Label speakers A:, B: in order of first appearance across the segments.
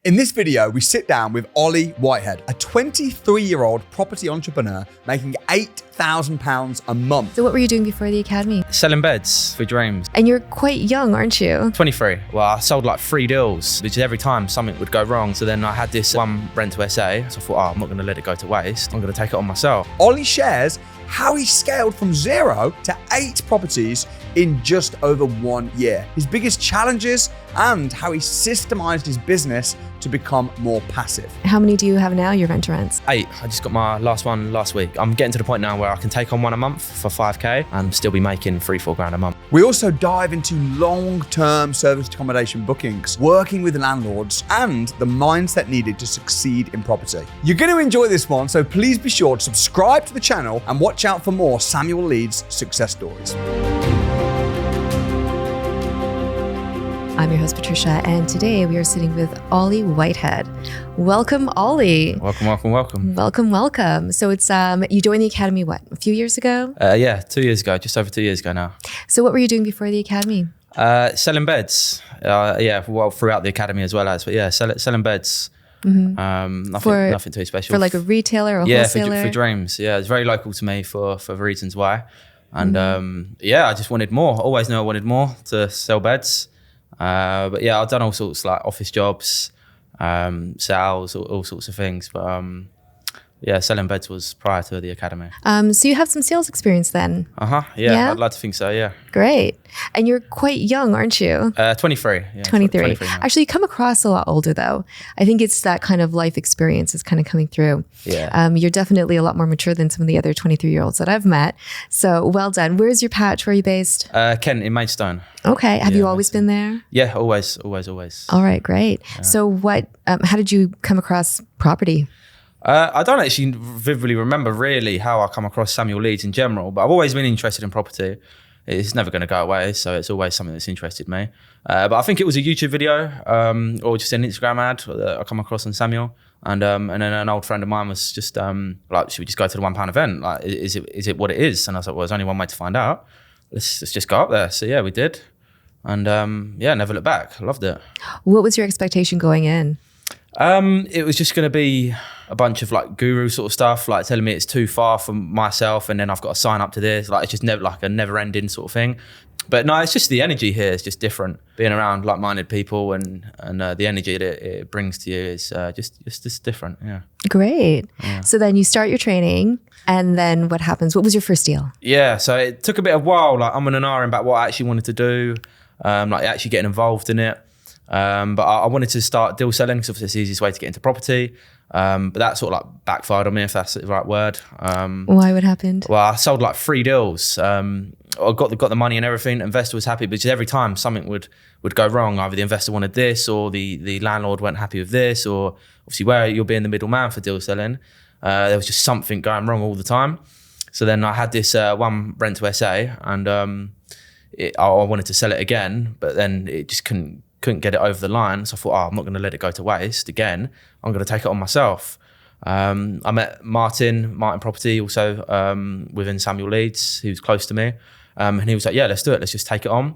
A: In this video, we sit down with Ollie Whitehead, a 23-year-old property entrepreneur making £8,000 a month.
B: So what were you doing before the academy?
C: Selling beds for dreams.
B: And you're quite young, aren't you?
C: 23. Well, I sold like 3 deals, which every time something would go wrong. So then I had this one Rent-to-SA. So I thought, I'm not going to let it go to waste. I'm going to take it on myself.
A: Ollie shares how he scaled from 0 to 8 properties in just over 1 year, his biggest challenges, and how he systemised his business to become more passive.
B: How many do you have now, your rent-to-rents?
C: 8. I just got my last one last week. I'm getting to the point now where I can take on one a month for 5K and still be making 3-4 grand a month.
A: We also dive into long-term serviced accommodation bookings, working with landlords, and the mindset needed to succeed in property. You're going to enjoy this one, so please be sure to subscribe to the channel and watch out for more Samuel Leeds success stories.
B: I'm your host, Patricia, and today we are sitting with Ollie Whitehead. Welcome, Ollie. Welcome. So it's you joined the academy, what, a few years ago?
C: Yeah, 2 years ago, just over 2 years ago now.
B: So what were you doing before the academy?
C: Selling beds. Yeah, well, throughout the academy as well as, but yeah, selling beds. Mm-hmm. Nothing too special.
B: For like a retailer or wholesaler?
C: Yeah, for dreams. Yeah, it's very local to me for the reasons why. And yeah, I just wanted more. Always knew I wanted more to sell beds. But yeah, I've done all sorts like office jobs, sales, all sorts of things. But yeah, selling beds was prior to the academy.
B: So you have some sales experience then?
C: Yeah, I'd like to think so, yeah.
B: Great. And you're quite young, aren't you?
C: 23. Yeah,
B: 23. Actually, you come across a lot older though. I think it's that kind of life experience is kind of coming through.
C: Yeah.
B: You're definitely a lot more mature than some of the other 23-year-olds that I've met. So well done. Where's your patch? Where are you based?
C: Kent in Maidstone.
B: Okay. Have you always been there?
C: Yeah, always. All
B: right, great. Yeah. So how did you come across property?
C: I don't actually vividly remember really how I come across Samuel Leeds in general, but I've always been interested in property. It's never going to go away, so it's always something that's interested me. But I think it was a YouTube video or just an Instagram ad that I come across on Samuel. And then an old friend of mine was just like, should we just go to the £1 event? Like, is it what it is? And I was like, well, there's only one way to find out. Let's just go up there. So yeah, we did. And yeah, never looked back. I loved it.
B: What was your expectation going in?
C: It was just going to be a bunch of like guru sort of stuff, like telling me it's too far from myself and then I've got to sign up to this. Like it's just never like a never ending sort of thing. But no, it's just the energy here is just different. Being around like-minded people and the energy that it brings to you is just different. Yeah.
B: Great.
C: Yeah.
B: So then you start your training and then what happens? What was your first deal?
C: Yeah. So it took a bit of a while, like I'm and ahhing about what I actually wanted to do, like actually getting involved in it. But I wanted to start deal selling because it's the easiest way to get into property. But that sort of like backfired on me, if that's the right word.
B: Why? What happened?
C: Well, I sold like 3 deals. I got the money and everything. Investor was happy, but just every time something would go wrong, either the investor wanted this or the landlord weren't happy with this, or obviously where you're being the middleman for deal selling, there was just something going wrong all the time. So then I had this one Rent-to-SA and I wanted to sell it again, but then it just couldn't get it over the line. So I thought, I'm not going to let it go to waste again. I'm going to take it on myself. I met Martin Property, also within Samuel Leeds, he was close to me. And he was like, yeah, let's do it. Let's just take it on.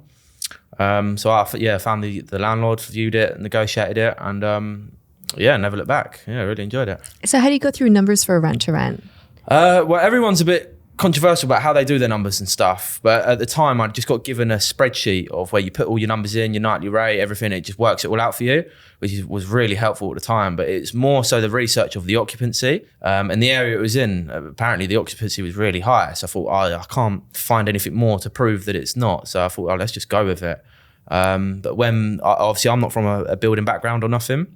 C: So I found the landlord, viewed it, negotiated it, and yeah, never looked back. Yeah, really enjoyed it.
B: So how do you go through numbers for a rent-to-rent?
C: Well, everyone's a bit controversial about how they do their numbers and stuff, but at the time I just got given a spreadsheet of where you put all your numbers in, your nightly rate, everything. It just works it all out for you, which was really helpful at the time. But it's more so the research of the occupancy and the area it was in. Apparently the occupancy was really high, so I thought, I can't find anything more to prove that it's not. So I thought, let's just go with it. But when obviously I'm not from a building background or nothing,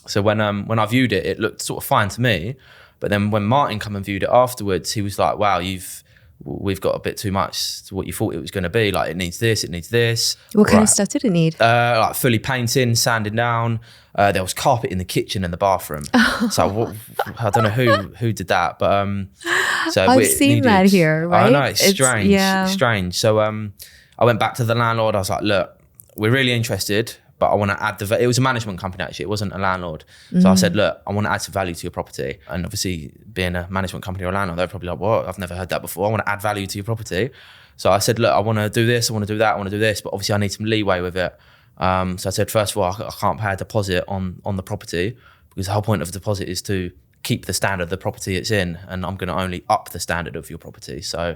C: so when I viewed it, it looked sort of fine to me. But then when Martin come and viewed it afterwards, he was like, wow, we've got a bit too much to what you thought it was going to be. Like, it needs this, it needs this.
B: What kind of stuff did it need?
C: Like fully painting, sanding down. There was carpet in the kitchen and the bathroom. So I don't know who did that, but so
B: I've seen that here, right?
C: I know, it's strange. Yeah. It's strange. So I went back to the landlord. I was like, look, we're really interested, but I want to add it was a management company actually, it wasn't a landlord. So I said, look, I want to add some value to your property. And obviously being a management company or a landlord, they're probably like, what? I've never heard that before. I want to add value to your property. So I said, look, I want to do this, I want to do that, I want to do this, but obviously I need some leeway with it. So I said, first of all, I can't pay a deposit on the property because the whole point of a deposit is to keep the standard of the property it's in, and I'm going to only up the standard of your property. So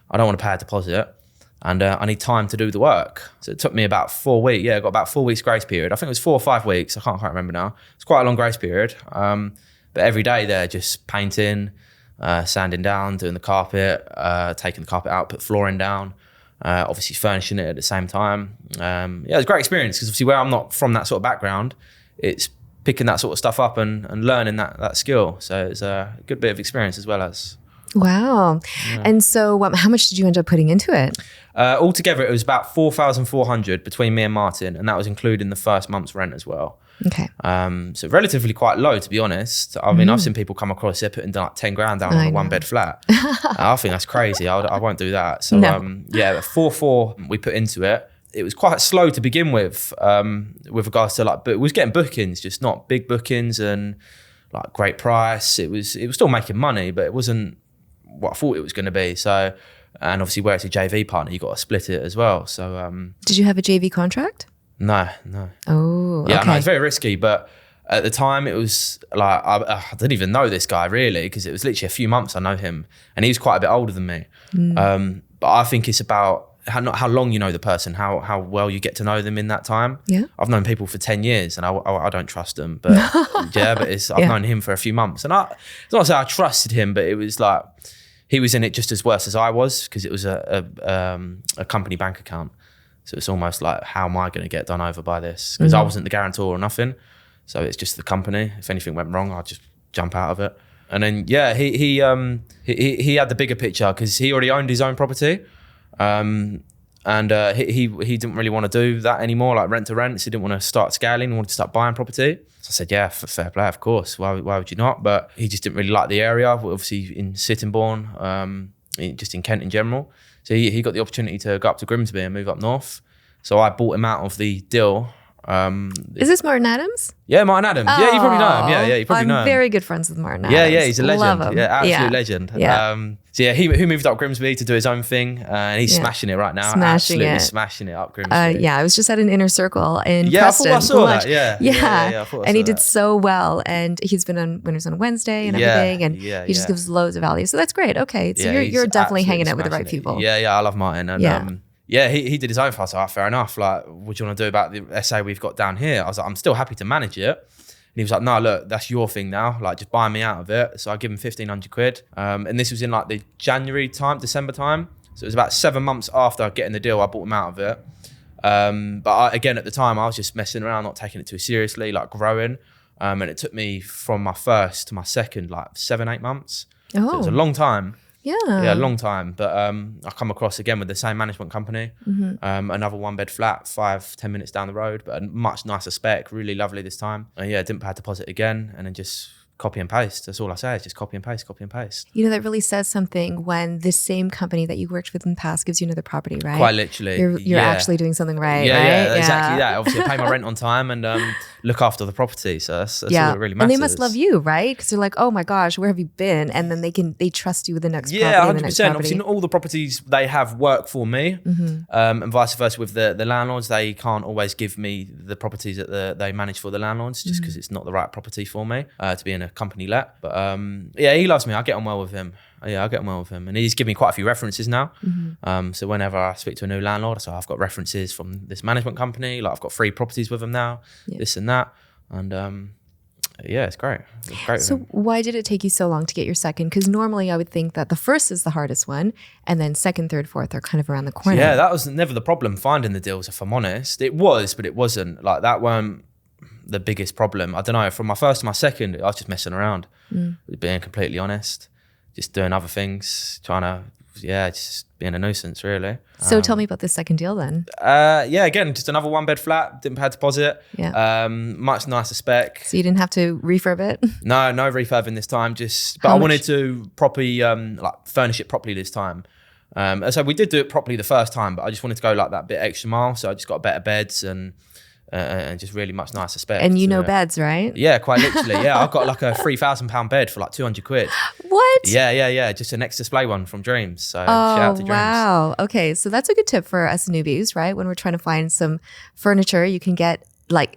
C: I don't want to pay a deposit, and I need time to do the work. So it took me about 4 weeks. Yeah, I got about 4 weeks grace period. I think it was 4 or 5 weeks. I can't quite remember now. It's quite a long grace period. But every day they're just painting, sanding down, doing the carpet, taking the carpet out, put flooring down, obviously furnishing it at the same time. Yeah, it was a great experience because obviously where I'm not from that sort of background, it's picking that sort of stuff up and learning that skill. So it's a good bit of experience as well as.
B: Wow. Yeah. And so how much did you end up putting into it?
C: Altogether, it was about 4,400 between me and Martin, and that was including the first month's rent as well.
B: Okay.
C: So relatively quite low, to be honest. I mean, I've seen people come across here putting like 10 grand down on a 1-bed flat. I think that's crazy. I won't do that. So yeah, 4,400 we put into it. It was quite slow to begin with regards to like, but it was getting bookings, just not big bookings and like great price. It was still making money, but it wasn't what I thought it was going to be. So, and obviously where it's a JV partner, you got to split it as well. So,
B: did you have a JV contract?
C: No.
B: Oh,
C: yeah,
B: okay.
C: no, it's very risky. But at the time, it was like I didn't even know this guy really because it was literally a few months I know him, and he was quite a bit older than me. But I think it's about not how long you know the person, how well you get to know them in that time.
B: Yeah,
C: I've known people for 10 years, and I don't trust them. But yeah, but I've known him for a few months, and it's not to say I trusted him, but it was like he was in it just as worse as I was because it was a company bank account. So it's almost like, how am I going to get done over by this? Because I wasn't the guarantor or nothing. So it's just the company. If anything went wrong, I'd just jump out of it. And then, yeah, he had the bigger picture because he already owned his own property. And he didn't really want to do that anymore, like rent to rent. So he didn't want to start scaling, he wanted to start buying property. So I said, yeah, fair play, of course. Why would you not? But he just didn't really like the area, obviously in Sittingbourne, just in Kent in general. So he got the opportunity to go up to Grimsby and move up north. So I bought him out of the deal.
B: Is this Martin Adams?
C: Yeah, Martin Adams. Oh, yeah, you probably know him. Yeah, you probably know him.
B: I'm very good friends with Martin Adams.
C: Yeah, he's a legend.
B: Love him.
C: Yeah, absolute legend.
B: Yeah.
C: So yeah, he moved up Grimsby to do his own thing, and he's smashing it right now. Absolutely smashing it up Grimsby.
B: Yeah, I was just at an inner circle in Preston.
C: I thought I saw that. Yeah,
B: I thought and he did so well, and he's been on Winners on Wednesday and everything, and he just gives loads of value. So that's great. Okay, so you're definitely hanging out with the right people.
C: Yeah, I love Martin, and yeah, he did his own for us. So fair enough. Like, what do you want to do about the SA we've got down here? I was like, I'm still happy to manage it. And he was like, no, look, that's your thing now. Like, just buy me out of it. So I give him 1,500 quid. And this was in like the December time. So it was about 7 months after getting the deal, I bought him out of it. But again, at the time, I was just messing around, not taking it too seriously, like growing. And it took me from my first to my second, like 7-8 months. Oh. So it was a long time. Yeah, a long time. But I come across again with the same management company, another 1-bed flat, 5-10 minutes down the road, but a much nicer spec, really lovely this time. And yeah, didn't pay a deposit again, and then just copy and paste. That's all I say is just copy and paste, copy and paste.
B: You know, that really says something when the same company that you worked with in the past gives you another property, right?
C: Quite literally.
B: You're actually doing something right, right?
C: Yeah, exactly that. Obviously, I pay my rent on time and look after the property. So that's all that really matters.
B: And they must love you, right? Because they're like, oh my gosh, where have you been? And then they trust you with the next property.
C: Yeah, 100%. Obviously, not all the properties they have work for me. And vice versa with the landlords. They can't always give me the properties that they manage for the landlords just because it's not the right property for me to be in a company let. But yeah, he loves me. I get on well with him. Yeah, I get on well with him. And he's given me quite a few references now. So whenever I speak to a new landlord, I say, I've got references from this management company. Like, I've got 3 properties with him now, this and that. And yeah, it's great. It's great.
B: So why did it take you so long to get your second? Because normally I would think that the first is the hardest one, and then second, third, fourth are kind of around the corner.
C: Yeah, that was never the problem, finding the deals, if I'm honest. It was, but it wasn't. Like, that weren't the biggest problem. I don't know, from my first to my second, I was just messing around, being completely honest, just doing other things, trying to, just being a nuisance, really.
B: So tell me about this second deal then.
C: Yeah, again, just another 1-bed flat, didn't pay a deposit.
B: Yeah.
C: Much nicer spec.
B: So you didn't have to refurb it?
C: No refurbing this time, but I wanted to properly, like, furnish it properly this time. So we did do it properly the first time, but I just wanted to go like that bit extra mile. So I just got better beds and and just really much nicer spec.
B: And you know beds, right?
C: Yeah, quite literally. Yeah, I've got like a £3,000 bed for like 200 quid.
B: What?
C: Yeah. Just a next display one from Dreams. So shout out to Dreams.
B: Wow. Okay, so that's a good tip for us newbies, right? When we're trying to find some furniture, you can get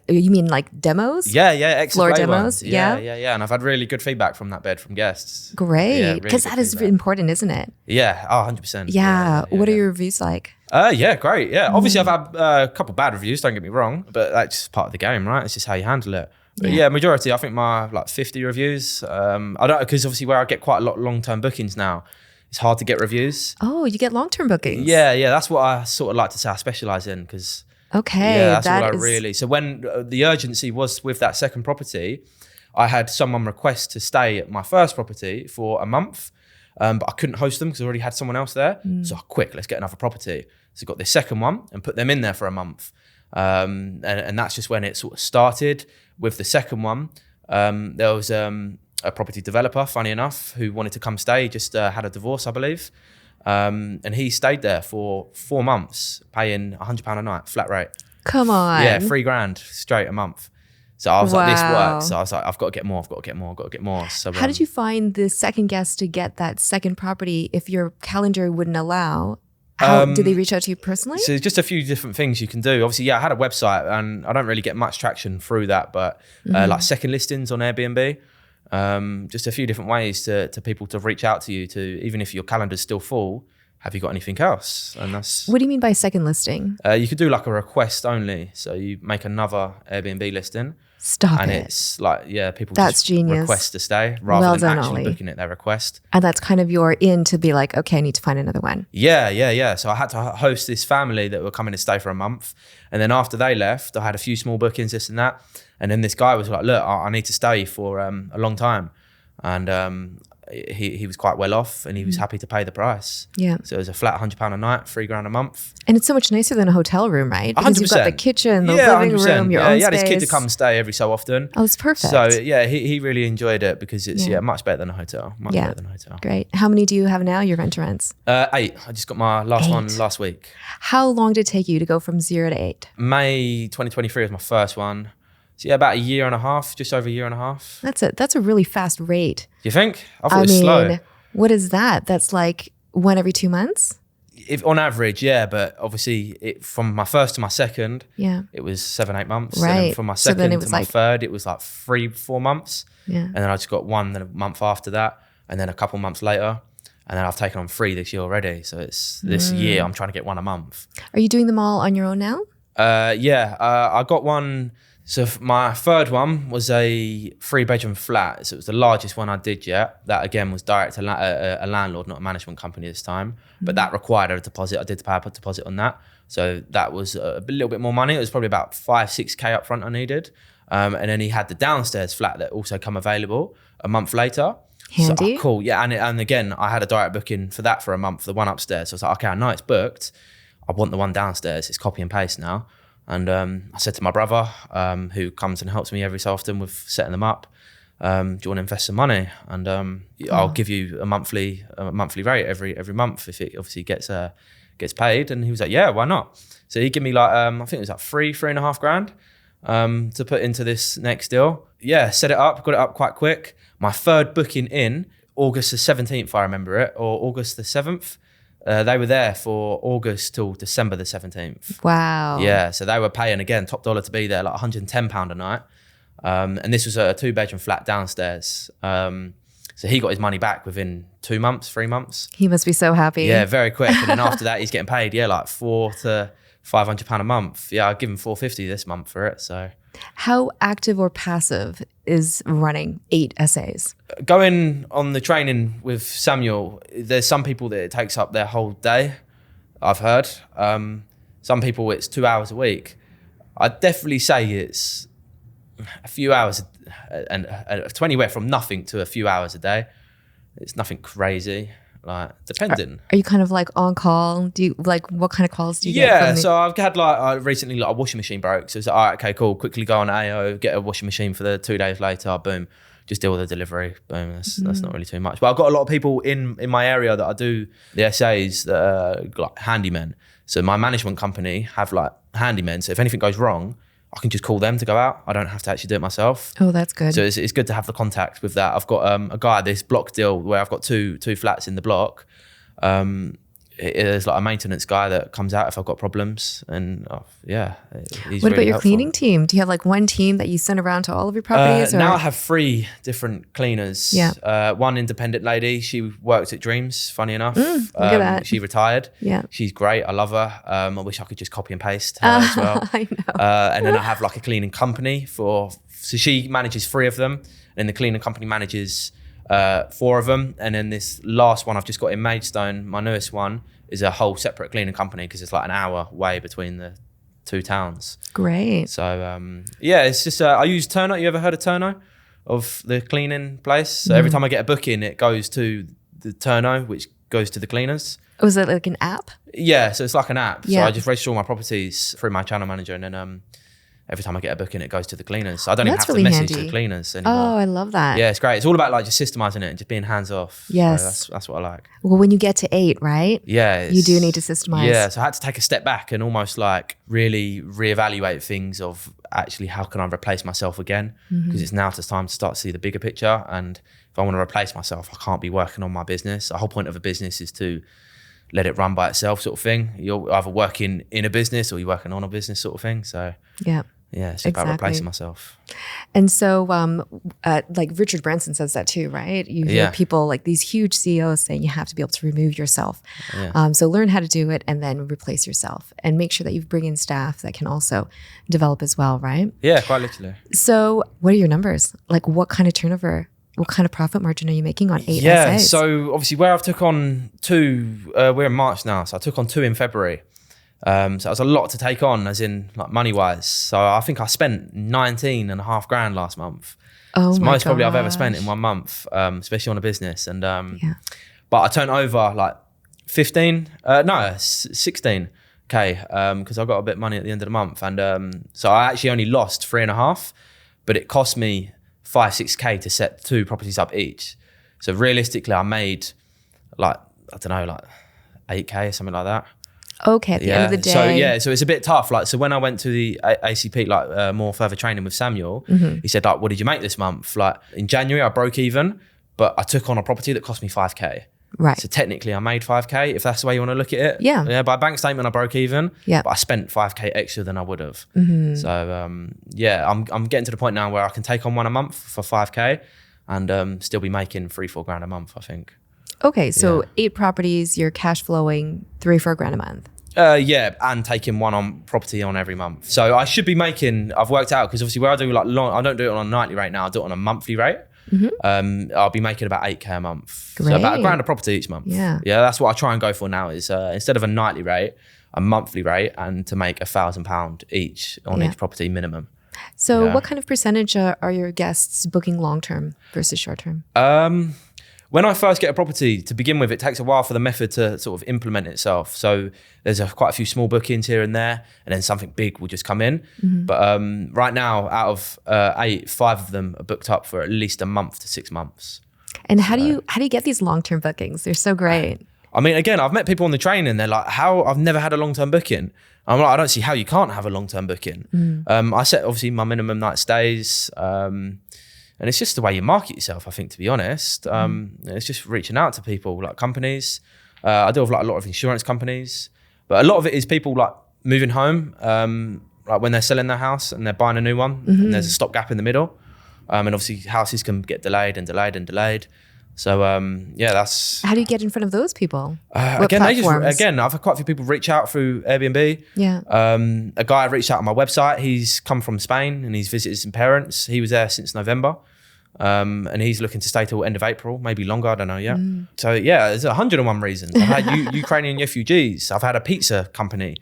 B: you mean like demos?
C: Yeah,
B: floor demos.
C: Yeah. And I've had really good feedback from that bed from guests.
B: Great, because that is important, isn't it?
C: Yeah, 100%.
B: Yeah. What are your reviews like?
C: Yeah, great. Yeah, obviously I've had a couple bad reviews. Don't get me wrong, but that's just part of the game, right? It's just how you handle it. But yeah, majority. I think my 50 reviews. I don't, because obviously where I get quite a lot of long-term bookings now, it's hard to get reviews.
B: Oh, you get long-term bookings?
C: Yeah. That's what I sort of like to say I specialize in, because.
B: Okay.
C: Yeah, that's what I really. So when the urgency was with that second property, I had someone request to stay at my first property for a month, but I couldn't host them because I already had someone else there. So quick, let's get another property. So I got this second one and put them in there for a month. And that's just when it sort of started. With the second one, there was a property developer, funny enough, who wanted to come stay, just had a divorce, I believe. And he stayed there for 4 months, paying £100 a night, flat rate.
B: Come on.
C: Yeah, $3,000 straight a month. So I was like, this works. So I was like, I've got to get more. So
B: how did you find the second guest to get that second property if your calendar wouldn't allow? How did they reach out to you personally?
C: So just a few different things you can do. Obviously, I had a website and I don't really get much traction through that, but like second listings on Airbnb. Just a few different ways to people to reach out to you, to even if your calendar's still full, have you got anything else? And that's.
B: What do you mean by second listing?
C: You could do like a request only. So you make another Airbnb listing.
B: Stop
C: and
B: it.
C: And it's like, people
B: that's
C: just
B: genius.
C: Request to stay rather than actually booking it, their request.
B: And that's kind of your in to be like, okay, I need to find another one.
C: Yeah. So I had to host this family that were coming to stay for a month. And then after they left, I had a few small bookings, this and that. And then this guy was like, look, I need to stay for a long time. And he was quite well off and he was happy to pay the price. Yeah. So it was a flat £100 a night, $3,000 a month.
B: And it's so much nicer than a hotel room, right? Because
C: 100%.
B: you've got the kitchen, the living room, your own space.
C: He had his kid to come stay every so often.
B: Oh, it's perfect.
C: So yeah, he really enjoyed it because it's much better than a hotel. Much better than a hotel.
B: Great. How many do you have now, your rent-to-rents?
C: 8. I just got my last one last week.
B: How long did it take you to go from 0 to 8?
C: May 2023 was my first one. So about a year and a half, just over a year and a half.
B: That's a really fast rate.
C: You think? I thought it was slow.
B: What is that? That's like one every 2 months?
C: If on average, yeah, but obviously from my first to my second, it was 7-8 months.
B: Right.
C: And then from my second to my third, it was like 3-4 months.
B: Yeah.
C: And then I just got one, then a month after that, and then a couple months later. And then I've taken on 3 this year already. So it's this year I'm trying to get one a month.
B: Are you doing them all on your own now?
C: I got one. So my third one was a 3-bedroom flat. So it was the largest one I did yet. That again was direct to a landlord, not a management company this time. But that required a deposit. I did pay a deposit on that. So that was a little bit more money. It was probably about 5-6K up front I needed. And then he had the downstairs flat that also come available a month later.
B: Handy.
C: So, cool. Yeah. And again, I had a direct booking for that for a month, the one upstairs. So I was like, okay, I know it's booked. I want the one downstairs. It's copy and paste now. And I said to my brother, who comes and helps me every so often with setting them up, do you want to invest some money? And I'll give you a monthly rate every month if it obviously gets paid. And he was like, yeah, why not? So he gave me like I think it was like 3.5 grand to put into this next deal. Yeah, set it up, got it up quite quick. My third booking in August the 17th, I remember it, or August the 7th. They were there for August till December the 17th.
B: Wow.
C: Yeah, so they were paying, again, top dollar to be there, like £110 a night. And this was a 2-bedroom flat downstairs. So he got his money back within 2 months, 3 months.
B: He must be so happy.
C: Yeah, very quick. And then after that, he's getting paid, like £400 to £500 a month. Yeah, I'll give him £450 this month for it, so...
B: How active or passive is running 8 essays?
C: Going on the training with Samuel, there's some people that it takes up their whole day, I've heard. Some people it's 2 hours a week. I'd definitely say it's a few hours and to anywhere from nothing to a few hours a day. It's nothing crazy. Like, depending.
B: Are you kind of like on call? Do you like, what kind of calls do you get?
C: Yeah, so I've had recently a washing machine broke. So it's like, all right, okay, cool. Quickly go on AO, get a washing machine for the 2 days later, boom, just deal with the delivery. Boom, that's not really too much. But I've got a lot of people in my area that I do the essays that are like handymen. So my management company have like handymen. So if anything goes wrong, I can just call them to go out. I don't have to actually do it myself.
B: Oh, that's good.
C: So it's good to have the contact with that. I've got a guy, this block deal where I've got two flats in the block. There's like a maintenance guy that comes out if I've got problems, and he's
B: what about
C: really
B: your
C: helpful.
B: cleaning team? Do you have like one team that you send around to all of your properties?
C: Now I have 3 different cleaners.
B: Yeah.
C: One independent lady, she worked at Dreams, funny enough.
B: Look at that.
C: She retired.
B: Yeah.
C: She's great. I love her. I wish I could just copy and paste her as well.
B: I know.
C: And then I have like a cleaning company so she manages 3 of them, and the cleaning company manages 4 of them. And then this last one I've just got in Maidstone, my newest one, is a whole separate cleaning company because it's like an hour way between the 2 towns.
B: Great.
C: So it's just I use Turno. You ever heard of Turno, of the cleaning place? So every time I get a booking, it goes to the Turno, which goes to the cleaners.
B: Was it like an app?
C: Yeah, so it's like an app.
B: Yeah.
C: So I just register all my properties through my channel manager, and then every time I get a booking, it goes to the cleaners. So I don't even have
B: That's really
C: to message
B: handy.
C: the cleaners anymore.
B: Oh, I love that.
C: Yeah, it's great. It's all about like just systemizing it and just being hands off.
B: Yes.
C: So that's what I like.
B: Well, when you get to 8, right?
C: Yeah.
B: You do need to systemize.
C: Yeah, so I had to take a step back and almost like really reevaluate things of actually how can I replace myself again? Because it's now time to start to see the bigger picture. And if I want to replace myself, I can't be working on my business. The whole point of a business is to let it run by itself, sort of thing. You're either working in a business or you're working on a business, sort of thing. So yeah, it's about replacing myself.
B: And so like Richard Branson says that too, right? You hear people like these huge CEOs saying you have to be able to remove yourself.
C: Yeah.
B: So learn how to do it and then replace yourself, and make sure that you bring in staff that can also develop as well, right?
C: Yeah, quite literally.
B: So what are your numbers? Like what kind of turnover, what kind of profit margin are you making on 8
C: Yeah,
B: SAs?
C: so obviously where I've took on 2, we're in March now, so I took on 2 in February. So that was a lot to take on, as in like money wise. So I think I spent 19.5 grand last month.
B: Oh,
C: it's
B: my
C: most probably I've ever
B: gosh.
C: spent in 1 month, especially on a business. And but I turned over like 16k because I got a bit of money at the end of the month, and so I actually only lost 3.5, but it cost me 5-6k to set 2 properties up each. So realistically, I made like, I don't know, like 8k or something like that.
B: Okay, at the end of the day.
C: So it's a bit tough. Like, so when I went to the ACP, like more further training with Samuel, he said like, what did you make this month? Like in January, I broke even, but I took on a property that cost me 5k.
B: Right.
C: So technically I made 5k, if that's the way you want to look at it.
B: Yeah.
C: Yeah, by bank statement, I broke even,
B: Yeah.
C: but I spent 5k extra than I would have. So I'm getting to the point now where I can take on 1 a month for 5k and still be making 3-4 grand a month, I think.
B: Okay, so 8 properties, you're cash flowing 3-4 grand a month.
C: And taking 1 on property on every month. So I should be making, I've worked out, because obviously where I do like I don't do it on a nightly rate now, I do it on a monthly rate. I'll be making about 8k a month.
B: Great.
C: So about £1 grand a property each month.
B: Yeah.
C: Yeah, that's what I try and go for now is instead of a nightly rate, a monthly rate, and to make £1,000 each on each property minimum.
B: So what kind of percentage are your guests booking long-term versus short-term?
C: When I first get a property, to begin with, it takes a while for the method to sort of implement itself. So there's quite a few small bookings here and there, and then something big will just come in. But right now, out of 8, 5 of them are booked up for at least a month to 6 months.
B: And how do you get these long-term bookings? They're so great.
C: I mean, again, I've met people on the train and they're like, how? I've never had a long-term booking. I'm like, I don't see how you can't have a long-term booking. I set obviously my minimum night stays, and it's just the way you market yourself, I think, to be honest. It's just reaching out to people like companies. I deal with like a lot of insurance companies, but a lot of it is people like moving home, like when they're selling their house and they're buying a new one and there's a stopgap in the middle. And obviously houses can get delayed and delayed and delayed. So that's...
B: How do you get in front of those people? What
C: Again,
B: platforms?
C: I've had quite a few people reach out through Airbnb.
B: Yeah.
C: A guy reached out on my website. He's come from Spain and he's visited some parents. He was there since November. And he's looking to stay till end of April, maybe longer, I don't know yet. So yeah, there's 101 reasons. I've had Ukrainian refugees. I've had a pizza company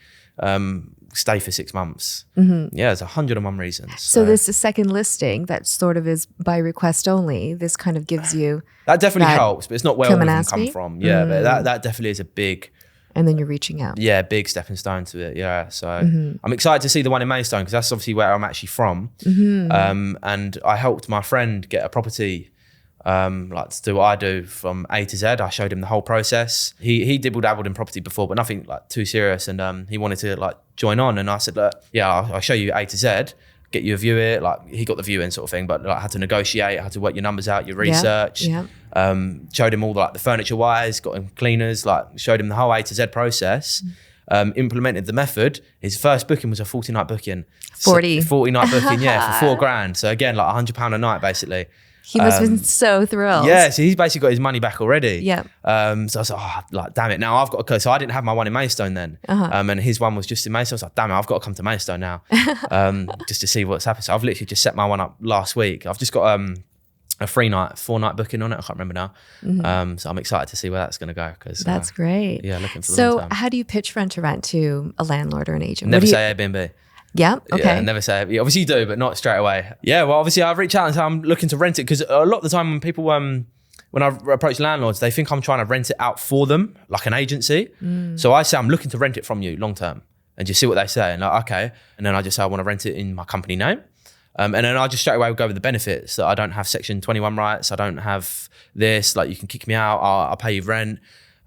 C: stay for 6 months. Yeah, there's 101 reasons.
B: So this second listing that sort of is by request only, this kind of gives you...
C: That definitely helps, but it's not where
B: come
C: all of
B: and
C: them
B: ask
C: come
B: me?
C: from. Yeah, but that definitely is a big...
B: And then you're reaching out.
C: Yeah, big stepping stone to it. Yeah, so I'm excited to see the one in Maidstone because that's obviously where I'm actually from. And I helped my friend get a property like to do what I do from A to Z. I showed him the whole process. He dibble-dabbled in property before, but nothing like too serious. And he wanted to like join on. And I said, look, yeah, I'll show you A to Z, get you a view it. Like he got the viewing sort of thing, but like had to negotiate, had to work your numbers out, your research.
B: Yeah.
C: Showed him all the, like the furniture wise, got him cleaners, like showed him the whole A to Z process. Implemented the method. His first booking was a 40-night booking. 40-night booking, yeah, for $4,000. So again, like £100 a night basically.
B: He must have been so thrilled.
C: Yeah, so he's basically got his money back already.
B: Yeah.
C: So I was like, oh, like, damn it. Now I've got to, so I didn't have my one in Maidstone then. And his one was just in Maidstone. I was like, damn it, I've got to come to Maidstone now just to see what's happened. So I've literally just set my one up last week. I've just got a 4-night booking on it. I can't remember now. So I'm excited to see where that's going to go. Cause,
B: that's great.
C: Yeah, looking for the
B: So
C: long term.
B: how do you pitch rent-to-rent to a landlord or an agent?
C: Never say Airbnb.
B: Yeah. Okay.
C: Yeah, never say it. Obviously you do, but not straight away. Yeah, well, obviously I've reached out and said I'm looking to rent it because a lot of the time when people, when I approach landlords, they think I'm trying to rent it out for them, like an agency. So I say I'm looking to rent it from you long term and just see what they say. And like, okay. And then I just say I want to rent it in my company name. And then I just straight away go with the benefits that I don't have Section 21 rights. I don't have this, like you can kick me out. I'll pay you rent.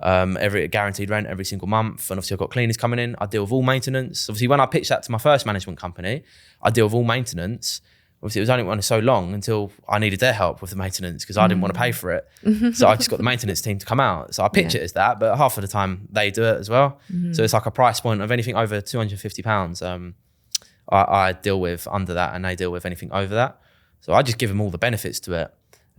C: Every guaranteed rent every single month, and obviously I've got cleaners coming in. I deal with all maintenance. Obviously, when I pitched that to my first management company, I deal with all maintenance. Obviously, it was only so long until I needed their help with the maintenance because I didn't want to pay for it. So I just got the maintenance team to come out. So I pitch it as that, but half of the time they do it as well. So it's like a price point of anything over £250. I deal with under that, and they deal with anything over that. So I just give them all the benefits to it.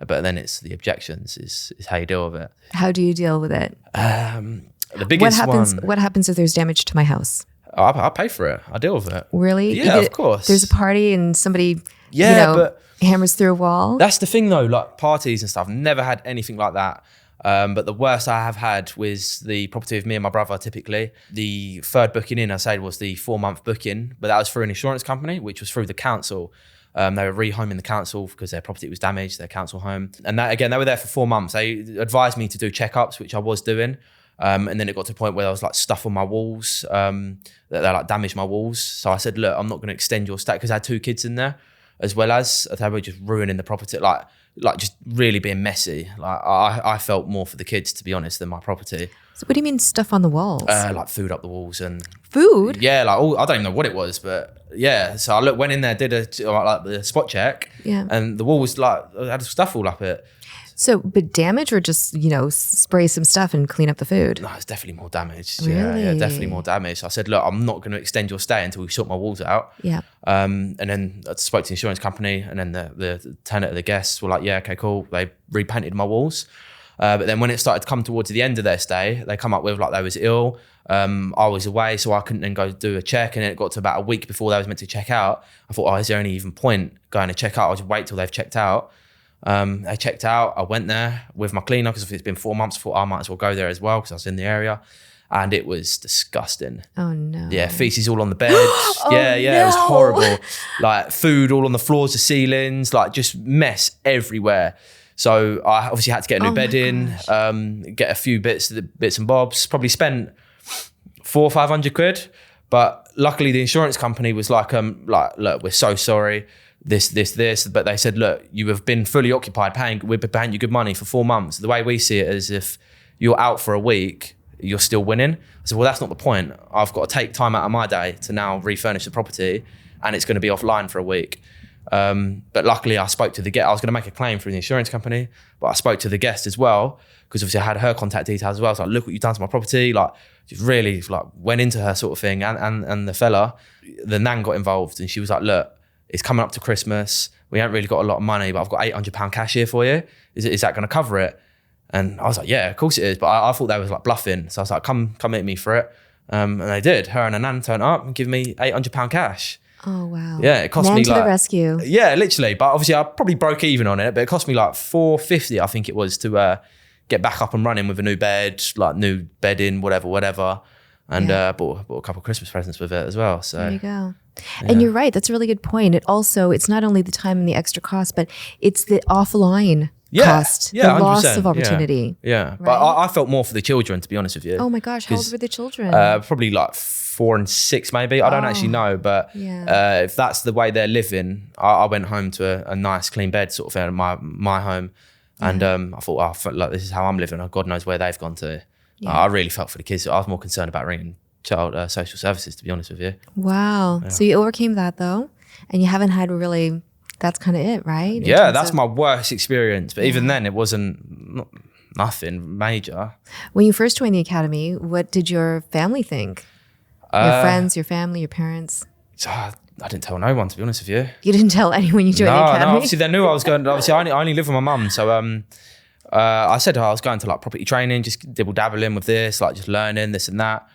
C: But then it's the objections is how you deal with it.
B: How do you deal with it?
C: The biggest
B: What happens if there's damage to my house?
C: I pay for it. I deal with it.
B: Really?
C: Yeah, of course.
B: There's a party and somebody,
C: but
B: hammers through a wall.
C: That's the thing though, like parties and stuff. Never had anything like that. But the worst I have had was the property of me and my brother, typically. The third booking in, I say, was the 4-month booking, but that was through an insurance company, which was through the council. They were rehoming the council because their property was damaged, their council home. And that, again, they were there for 4 months. They advised me to do checkups, which I was doing. And then it got to a point where there was like stuff on my walls that they like damaged my walls. So I said, look, I'm not going to extend your stay because I had 2 kids in there, as well as they were just ruining the property, like just really being messy. Like I felt more for the kids, to be honest, than my property.
B: So what do you mean stuff on the walls?
C: Like food up the walls and
B: food.
C: Yeah, like I don't even know what it was, but yeah. So I went in there, did the spot check, and the wall was like had stuff all up it.
B: So, but damage or just, spray some stuff and clean up the food?
C: No, it's definitely more damage.
B: Really?
C: Yeah, definitely more damage. So I said, look, I'm not going to extend your stay until we sort my walls out.
B: Yeah.
C: And then I spoke to the insurance company, and then the tenant of the guests were like, yeah, okay, cool. They repainted my walls. But then when it started to come towards the end of their stay, they come up with like they was ill. I was away, so I couldn't then go do a check. And then it got to about a week before they was meant to check out. I thought, is there any even point going to check out? I'll just wait till they've checked out. They checked out. I went there with my cleaner because if it's been 4 months, I thought I might as well go there as well because I was in the area. And it was disgusting.
B: Oh no.
C: Yeah, feces all on the bed. Yeah, it was horrible. Like food all on the floors, the ceilings, like just mess everywhere. So I obviously had to get a new bed in, get a few bits and bobs. Probably spent 400 or 500 quid. But luckily the insurance company was like, look, we're so sorry. This. But they said, look, you have been fully occupied, we've been paying you good money for 4 months. The way we see it is if you're out for a week, you're still winning. I said, well, that's not the point. I've got to take time out of my day to now refurnish the property, and it's going to be offline for a week. But luckily I spoke to the guest. I was going to make a claim through the insurance company, but I spoke to the guest as well, because obviously I had her contact details as well. So I was like, look what you've done to my property. Like, just really like went into her sort of thing. And the fella, the nan got involved, and she was like, look, it's coming up to Christmas. We haven't really got a lot of money, but I've got £800 cash here for you. Is that going to cover it? And I was like, yeah, of course it is. But I thought they was like bluffing. So I was like, come hit me for it. And they did. Her and her nan turned up and give me £800 cash.
B: Oh, wow.
C: Yeah, it cost me
B: to
C: like...
B: the rescue.
C: Yeah, literally. But obviously I probably broke even on it, but it cost me like $450, I think it was, to get back up and running with a new bed, like new bedding, whatever. And bought a couple of Christmas presents with it as well. So
B: there you go. Yeah. And you're right. That's a really good point. It's not only the time and the extra cost, but it's the offline cost, the 100%. Loss of opportunity.
C: Yeah.
B: Right?
C: But I felt more for the children, to be honest with you.
B: Oh my gosh. How old were the children?
C: Probably like 4 and 6 maybe. I don't actually know. But if that's the way they're living, I went home to a nice clean bed sort of thing in my home. And I thought, I felt like this is how I'm living. God knows where they've gone to. I really felt for the kids. I was more concerned about ringing child social services, to be honest with you.
B: Wow. So you overcame that though, and you haven't had really, that's kind of it, right?
C: Yeah, that's my worst experience. But even then, it wasn't nothing major.
B: When you first joined the academy, what did your family think? Your friends, your family, your parents?
C: I didn't tell no one, to be honest with you.
B: You didn't tell anyone you joined the academy?
C: No, obviously they knew I was going. Obviously, I only live with my mum, so I said I was going to like property training, just dibble dabbling with this, like just learning this and that.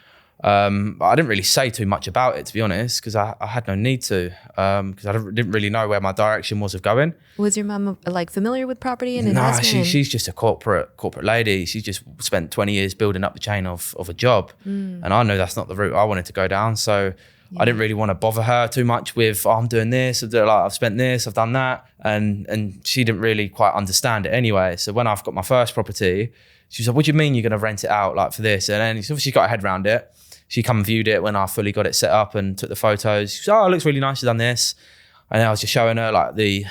C: But I didn't really say too much about it, to be honest, because I had no need to, because I didn't really know where my direction was of going.
B: Was your mum like familiar with property and investment?
C: No, she's just a corporate lady. She just spent 20 years building up the chain of a job, and I know that's not the route I wanted to go down. So I didn't really want to bother her too much with, I'm doing this, I've spent this, I've done that, and she didn't really quite understand it anyway. So when I've got my first property, she was like, "What do you mean you're going to rent it out like for this?" And then she got her head around it. She come and viewed it when I fully got it set up and took the photos. She was, "Oh, it looks really nice, you've done this." And I was just showing her like the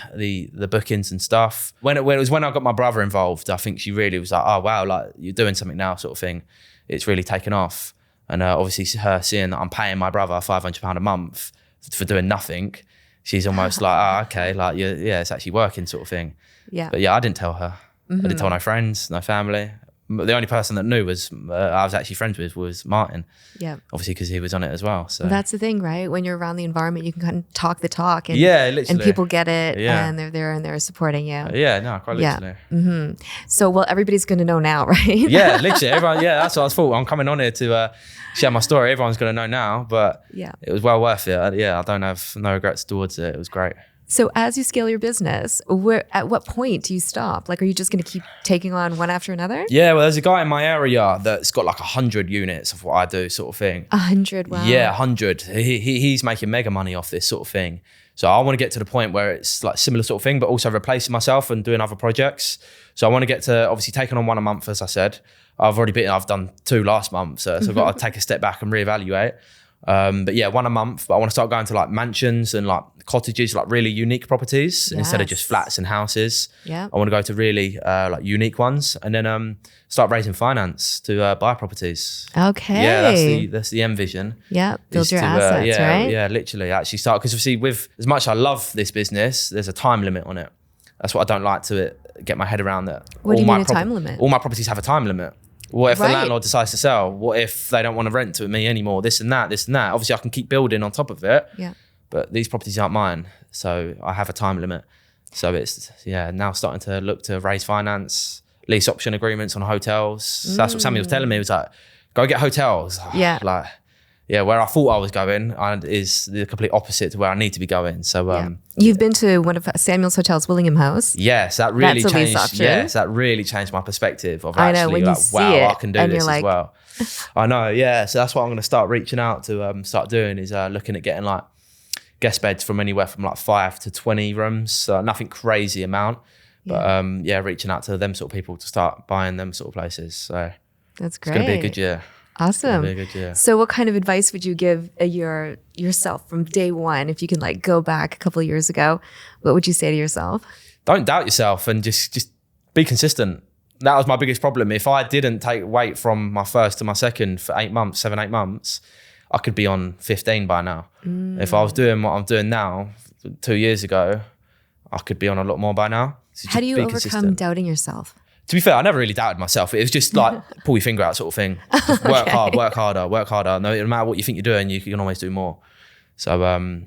C: bookings and stuff. When it was when I got my brother involved, I think she really was like, "Oh wow, like you're doing something now," sort of thing. It's really taken off. And obviously her seeing that I'm paying my brother £500 a month for doing nothing, she's almost like, "Oh, okay, like it's actually working," sort of thing.
B: Yeah.
C: But yeah, I didn't tell her. I didn't tell no friends, no family. The only person that knew was I was actually friends with was Martin. Yeah. Obviously, because he was on it as well. So
B: that's the thing, right? When you're around the environment, you can kind of talk the talk. And,
C: literally.
B: And people get it, and they're there and they're supporting you.
C: Quite literally.
B: Yeah. So, well, everybody's going to know now, right?
C: Yeah, literally. Everyone. Yeah, that's what I thought. I'm coming on here to share my story. Everyone's going to know now, but it was well worth it. I don't have no regrets towards it. It was great.
B: So as you scale your business, at what point do you stop? Like, are you just going to keep taking on one after another?
C: Yeah, well, there's a guy in my area that's got like 100 units of what I do, sort of thing.
B: 100, wow.
C: Yeah, 100. He's making mega money off this sort of thing. So I want to get to the point where it's like similar sort of thing, but also replacing myself and doing other projects. So I want to get to obviously taking on one a month, as I said. I've done 2 last month, so I've got to take a step back and reevaluate. But yeah, 1 a month. But I want to start going to like mansions and like cottages, like really unique properties instead of just flats and houses. Yeah, I want to go to really like unique ones, and then start raising finance to buy properties.
B: Okay.
C: Yeah, that's the end vision.
B: Yeah, build your assets, right?
C: Yeah, literally actually start, because obviously with as much as I love this business, there's a time limit on it. That's what I don't like to get my head around. That.
B: What do you mean a time limit?
C: All my properties have a time limit. What if the landlord decides to sell? What if they don't want to rent to me anymore? This and that. Obviously, I can keep building on top of it. Yeah. But these properties aren't mine, so I have a time limit. So it's now starting to look to raise finance, lease option agreements on hotels. So that's what Sammy was telling me. He was like, "Go get hotels." Yeah. Where I thought I was going is the complete opposite to where I need to be going. So
B: you've been to one of Samuel's hotels, Willingham House.
C: Yes, that really changed. Yes, that really changed my perspective of actually like, wow, I can do this as well. I know, yeah. So that's what I'm going to start reaching out to start doing is looking at getting like guest beds from anywhere from like 5 to 20 rooms. So nothing crazy amount, but reaching out to them sort of people to start buying them sort of places. So
B: that's great.
C: It's going to be a good year.
B: Awesome.
C: Good, yeah.
B: So what kind of advice would you give yourself from day one? If you can like go back a couple of years ago, what would you say to yourself?
C: Don't doubt yourself and just be consistent. That was my biggest problem. If I didn't take weight from my first to my second for 8 months, 7-8 months, I could be on 15 by now. If I was doing what I'm doing now 2 years ago, I could be on a lot more by now. So
B: how do you overcome doubting yourself?
C: To be fair, I never really doubted myself. It was just like pull your finger out sort of thing. Just work hard, work harder. No matter what you think you're doing, you can always do more. So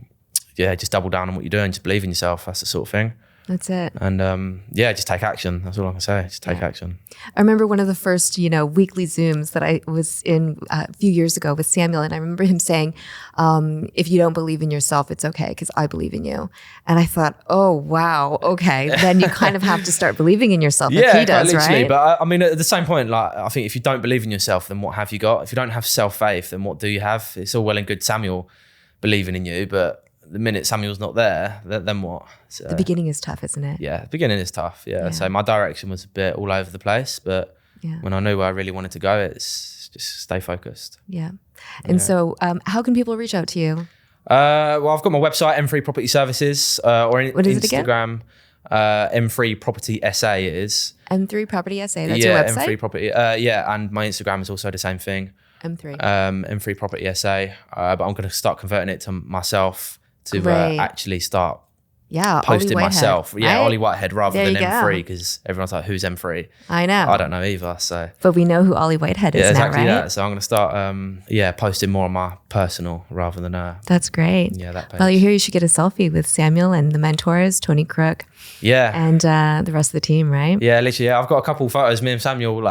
C: just double down on what you're doing. Just believe in yourself. That's the sort of thing.
B: That's it.
C: And just take action. That's all I can say. Just take action.
B: I remember one of the first, weekly Zooms that I was in a few years ago with Samuel. And I remember him saying, if you don't believe in yourself, it's okay, because I believe in you. And I thought, oh, wow. Okay. Then you kind of have to start believing in yourself like he does, right?
C: But I mean, at the same point, like, I think if you don't believe in yourself, then what have you got? If you don't have self-faith, then what do you have? It's all well and good Samuel believing in you, but the minute Samuel's not there, then what? So,
B: the beginning is tough, isn't it?
C: Yeah, the beginning is tough. Yeah. So my direction was a bit all over the place, but when I knew where I really wanted to go, it's just stay focused.
B: Yeah. And so how can people reach out to you?
C: Well, I've got my website, M3 Property Services, or
B: what is
C: Instagram. M3 Property SA it is.
B: M3 Property SA, that's your website?
C: M3 Property, and my Instagram is also the same thing.
B: M3.
C: M3 Property SA, but I'm going to start converting it to myself to actually start posting myself. Yeah, Ollie Whitehead rather than M3, because everyone's like, who's M3?
B: I know.
C: I don't know either. So,
B: but we know who Ollie Whitehead is now, right?
C: That. So I'm going to start, posting more on my personal rather than
B: That's great.
C: Yeah, that page.
B: Well, you hear you should get a selfie with Samuel and the mentors, Tony Crook.
C: Yeah.
B: And the rest of the team, right?
C: Yeah, literally. Yeah. I've got a couple of photos, me and Samuel,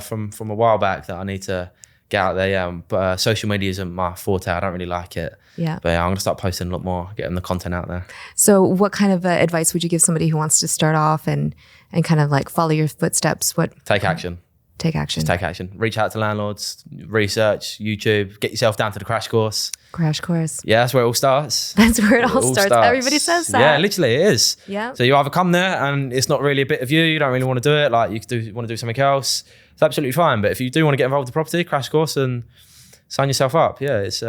C: from a while back that I need to get out there. Yeah, but social media isn't my forte. I don't really like it.
B: Yeah.
C: But I'm going to start posting a lot more, getting the content out there.
B: So what kind of advice would you give somebody who wants to start off and kind of like follow your footsteps?
C: Take action.
B: Take action.
C: Just take action. Reach out to landlords, research, YouTube, get yourself down to the crash course.
B: Crash course.
C: Yeah, that's where it all starts.
B: That's where it all starts. Everybody says that.
C: Yeah, literally it is.
B: Yeah.
C: So you either come there and it's not really a bit of you don't really want to do it, like you want to do something else, it's absolutely fine. But if you do want to get involved with the property, crash course and sign yourself up. Yeah, it's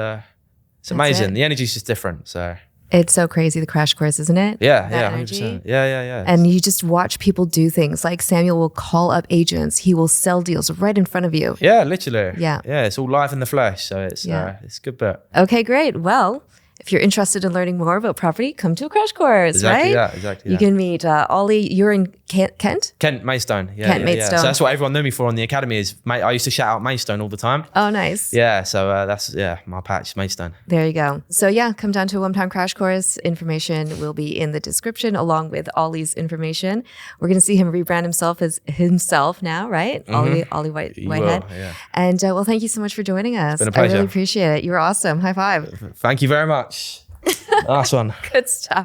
C: amazing. The energy's just different. So
B: it's so crazy, the crash course, isn't it?
C: Yeah, 100%. Yeah.
B: And you just watch people do things like Samuel will call up agents. He will sell deals right in front of you.
C: Yeah, literally.
B: Yeah.
C: Yeah, it's all live in the flesh. So it's a good bit.
B: Okay, great. Well, if you're interested in learning more about property, come to a crash course, right?
C: Exactly.
B: You can meet Ollie. You're in Kent?
C: Kent Maidstone.
B: Kent Maidstone.
C: So that's what everyone knew me for on the academy is, I used to shout out Maidstone all the time.
B: Oh, nice.
C: Yeah, so that's, my patch, Maidstone.
B: There you go. So come down to a one-time crash course. Information will be in the description along with Ollie's information. We're going to see him rebrand himself as himself now, right?
C: Mm-hmm.
B: Ollie Whitehead.
C: Yeah.
B: And well, thank you so much for joining us.
C: It's been a pleasure.
B: I really appreciate it. You were awesome. High five.
C: Thank you very much. Nice one.
B: Good stuff.